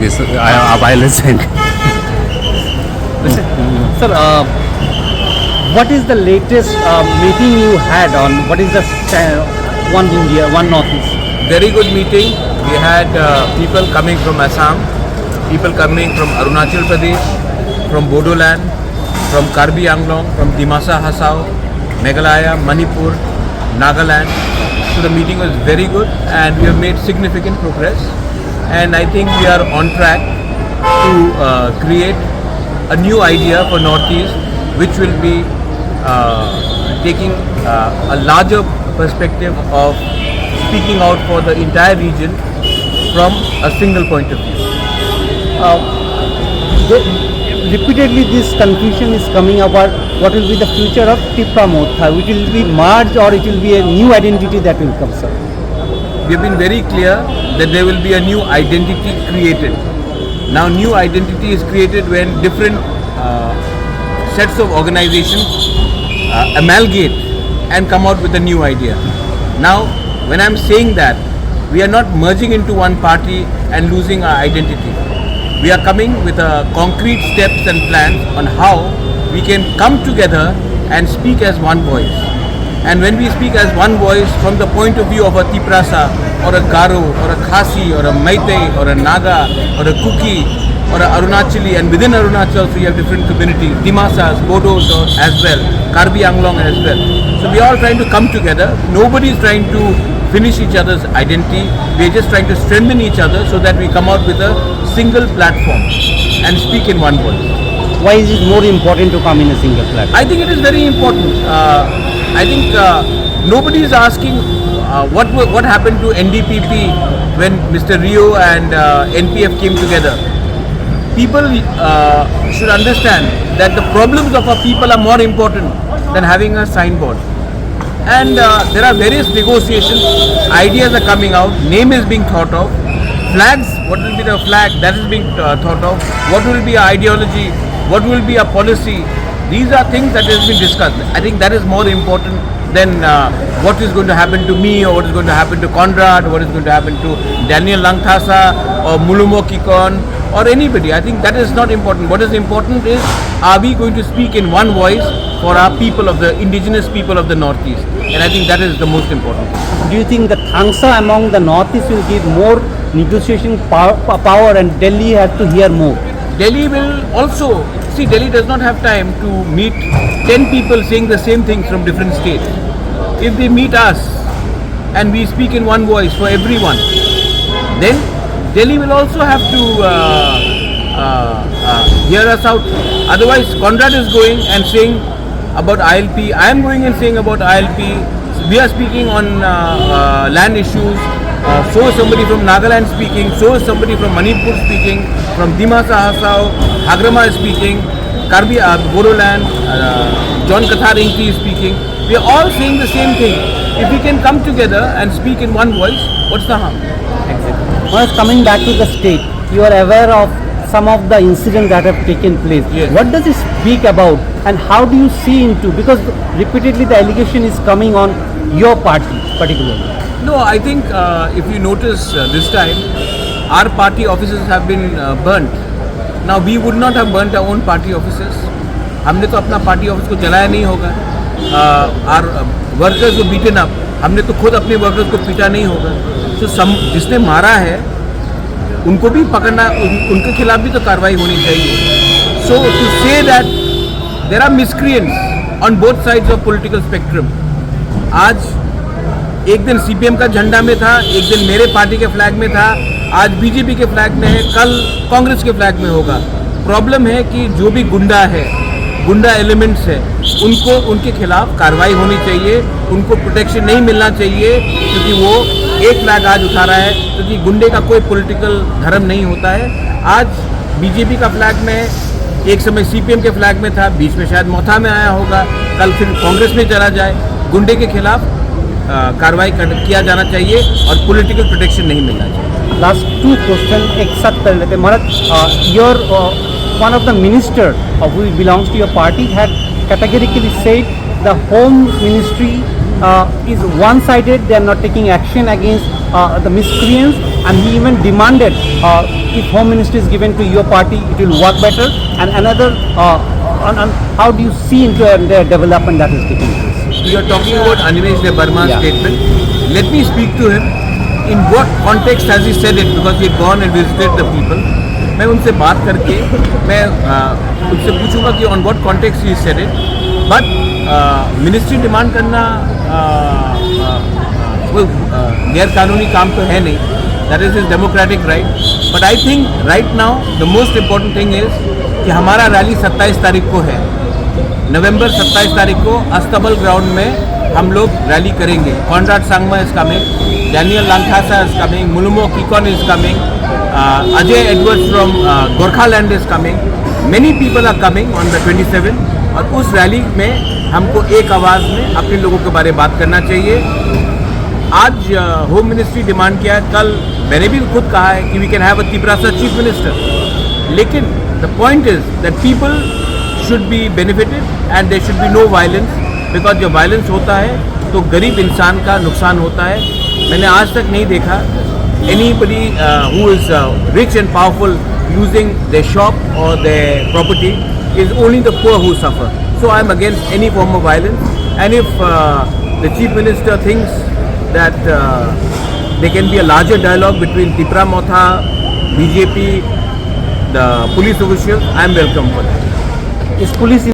Yes, I listen. Sir, what is the latest meeting you had on what is the One India, One Northeast? Very good meeting. We had people coming from Assam, people coming from Arunachal Pradesh, from Bodoland, from Karbi Anglong, from Dimasa Hasao, Meghalaya, Manipur, Nagaland. So the meeting was very good and we have made significant progress. And I think we are on track to create a new idea for Northeast, which will be taking a larger perspective of speaking out for the entire region from a single point of view. Repeatedly this confusion is coming about what will be the future of Tipra Motha, which will be merged or it will be a new identity that will come, sir. We have been very clear that there will be a new identity created. Now new identity is created when different sets of organizations amalgate and come out with a new idea. Now when I am saying that, we are not merging into one party and losing our identity. We are coming with concrete steps and plans on how we can come together and speak as one voice. And when we speak as one voice from the point of view of a Tiprasa or a Garo or a Khasi or a Meitei or a Naga or a Kuki or a Arunachali, and within Arunachal also you have different communities, Dimasas, Bodos as well, Karbi Anglong as well. So we are all trying to come together. Nobody is trying to finish each other's identity. We are just trying to strengthen each other so that we come out with a single platform and speak in one voice. Why is it more important to come in a single platform? I think it is very important. I think nobody is asking what happened to NDPP when Mr. Rio and NPF came together. People should understand that the problems of our people are more important than having a signboard. And there are various negotiations, ideas are coming out, name is being thought of, flags, what will be the flag, that is being thought of, what will be our ideology, what will be our policy. These are things that has been discussed. I think that is more important than what is going to happen to me or what is going to happen to Conrad, what is going to happen to Daniel Langthasa or Mulumo Kikon or anybody. I think that is not important. What is important is, are we going to speak in one voice for our people, of the indigenous people of the Northeast? And I think that is the most important thing. Do you think the Thangsa among the Northeast will give more negotiation power and Delhi has to hear more? Delhi will also, see, Delhi does not have time to meet 10 people saying the same things from different states. If they meet us and we speak in one voice for everyone, then Delhi will also have to hear us out. Otherwise, Conrad is going and saying about ILP, I am going and saying about ILP, we are speaking on land issues, so is somebody from Nagaland speaking, so is somebody from Manipur speaking, from Dimasa Hasao, Hagrama is speaking, Karbi Bodoland, John Kathar Inki is speaking. We are all saying the same thing. If we can come together and speak in one voice, what's the harm? Exactly. Once coming back to the state, you are aware of some of the incidents that have taken place. Yes. What does it speak about and how do you see into, because repeatedly the allegation is coming on your party particularly? No, I think if you notice this time, our party offices have been burnt. Now we would not have burnt our own party offices. हमने तो अपना party office को जलाया नहीं होगा. Our workers were beaten up. हमने तो खुद अपने वर्कर्स को पीटा नहीं होगा. तो जिसने मारा है उनको भी पकड़ना, उनके खिलाफ भी तो कार्रवाई होनी चाहिए. So to say that there are miscreants on both sides of political spectrum. आज एक दिन सीपीएम का झंडा में था, एक दिन मेरे पार्टी के फ्लैग में था, आज बीजेपी के फ्लैग में है, कल कांग्रेस के फ्लैग में होगा. प्रॉब्लम है कि जो भी गुंडा है, गुंडा एलिमेंट्स है, उनको उनके खिलाफ कार्रवाई होनी चाहिए, उनको प्रोटेक्शन नहीं मिलना चाहिए क्योंकि वो एक फ्लैग आज उठा रहा है, क्योंकि गुंडे का कोई पॉलिटिकल धर्म नहीं होता है. आज बीजेपी का फ्लैग में है, एक समय सीपीएम के फ्लैग में था, बीच में शायद मोथा में आया होगा, कल फिर कांग्रेस में चला जाए. गुंडे के खिलाफ कार्रवाई किया जाना चाहिए और पॉलिटिकल प्रोटेक्शन नहीं मिलना चाहिए. लास्ट 2 क्वेश्चन एक साथ कर लेते हैं. महाराज, your one of the minister of who belongs to your party had categorically said the home ministry is one-sided. They are not taking action against the miscreants, and he even demanded if Home Ministry is given to your party, it will work better. And another, on how do you see into the development that is taking place? You are talking about Animesh Burma's Yeah. statement. Let me speak to him. In what context has he said it? Because he had gone and visited the people. मैं उनसे बात करके मैं उनसे पूछूंगा कि on what context he said it. But ministry demand करना वो गैर कानूनी काम तो है नहीं. That is his democratic right. But I think right now the most important thing is कि हमारा रैली 27 तारीख को है. नवंबर 27 तारीख को अस्तबल ग्राउंड में हम लोग रैली करेंगे. Conrad Sangma is coming, Daniel Langthasa is coming, Mulumo Kikon is coming, Ajay Edwards from Gorkhaland is coming. Many people are coming on the 27th. और उस रैली में हमको एक आवाज़ में अपने लोगों के बारे में बात करना चाहिए. आज होम मिनिस्ट्री डिमांड किया है. कल मैंने भी खुद कहा है कि we can have a Tiprasa chief minister. लेकिन the point is that people should be benefited and there should be no violence. Because जब वायलेंस होता है तो गरीब इंसान का नुकसान होता है. मैंने आज तक नहीं देखा anybody who is rich and powerful losing their shop or their property. Is only the poor who suffer. So I am against any form of violence. And if the chief minister thinks that there can be a larger dialogue between Tipra Motha, BJP, the police officials, I am welcome for that. Is police